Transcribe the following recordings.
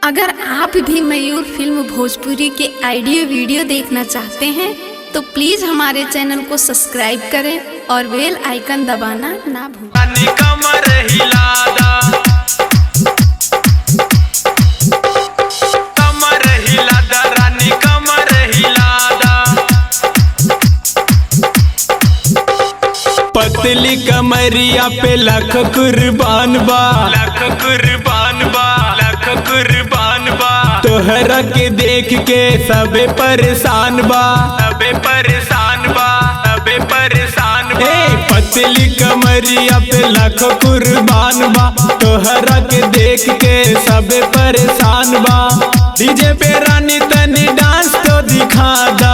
अगर आप भी मयूर फिल्म भोजपुरी के ऑडियो वीडियो देखना चाहते हैं तो प्लीज हमारे चैनल को सब्सक्राइब करें और बेल आइकन दबाना ना भूलें। कमर हिलादा रानी कमर हिलादा। पतली कमरिया पे लाख कुर्बान बा, लाख कुर्बान बा, लाख कुर्बान बा। तोहरा के देख के सबे परेशान बा, सबे परेशान बा, सबे परेशान बा। पतली कमरिया पे लाख कुर्बान बा, तोहरा के देख के सबे परेशान बा। डीजे पे रानी तनी डांस तो दिखा दा।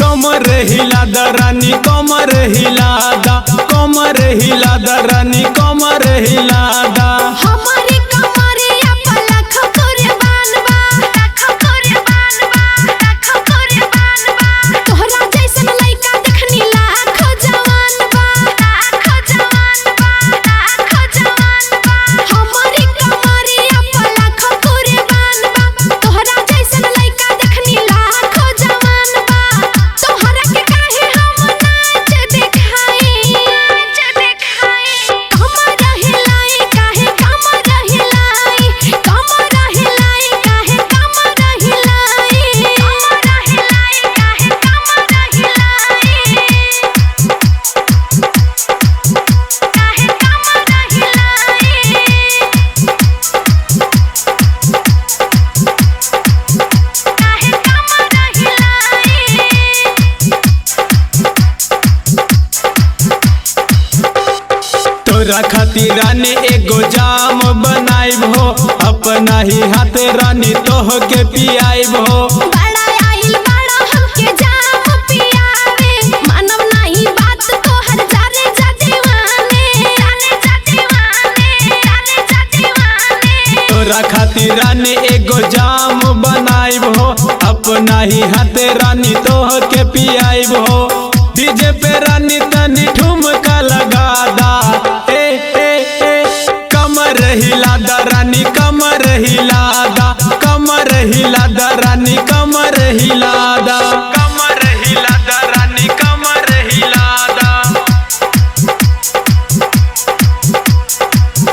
कमर हिलादा रानी कमर हिलादा, कमर हिलादा रानी कमर हिलादा। हमारी कमरिया पे लाख कुर्बान बा, लाख कुर्बान बा, लाख कुर्बान बा। तोहरा जैसन लइका देखनी लाख जवान बा, लाख जवान बा, लाख जवान बा। हमारी कमरिया पे लाख कुर्बान बा, तोहरा जैसन लइका देखनी लाख जवान बा। तोहरा के काहे हम नाच दिखाई, नाच दिखाई। कमर हिलाई काहे कमर हिलाई, कमर हिलाई काहे कमर हिलाई, कमर हिलाई काहे कमर हिलाई, काहे कमर तोरा खातिर रानी एगो जाम बनाइब हो, अपना ही हाथ रानी तोह के पियाइब हो। बड़ा आइल बड़ा हमके जाम पियावे, मानव नहीं बात तोहर जाने जा दीवाने, जाने जा दीवाने, जाने जा दीवाने। तोरा खातिर रानी एगो जाम बनाइब हो, अपना ही हाथ रानी तोह के पियाइब हो। डीजे पे रानी तनी ठुमका लगा दा। कमर हिलादा रानी कमर हिलादा, कमर हिलादा रानी कमर हिलादा, कमर हिलादा रानी कमर हिलादा,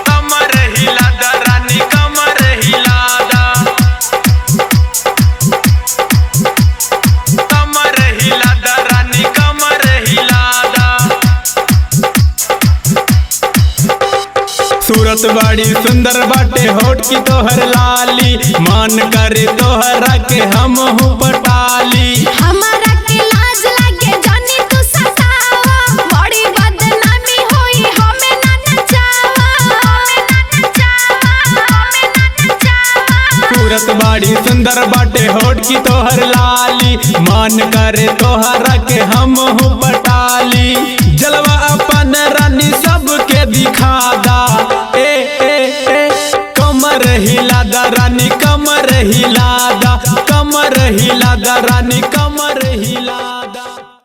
कमर हिलादा रानी कमर हिलादा, कमर हिलादा रानी कमर हिलादा। सूरत बड़ी सुंदर बाटे होठ की तोहर लाली, मान करे तोहरा के हम पटाली। हमारा के लाज लागे जानी तू सतावा, बड़ी बदनामी होई हमें ना नचावा, हमें ना नचावा, हमें ना नचावा। सूरत बड़ी सुंदर बाटे होठ की तोहर लाली, मान करे तोहरा के हम पटाली। जलवा अपन रानी सबके दिखा दा।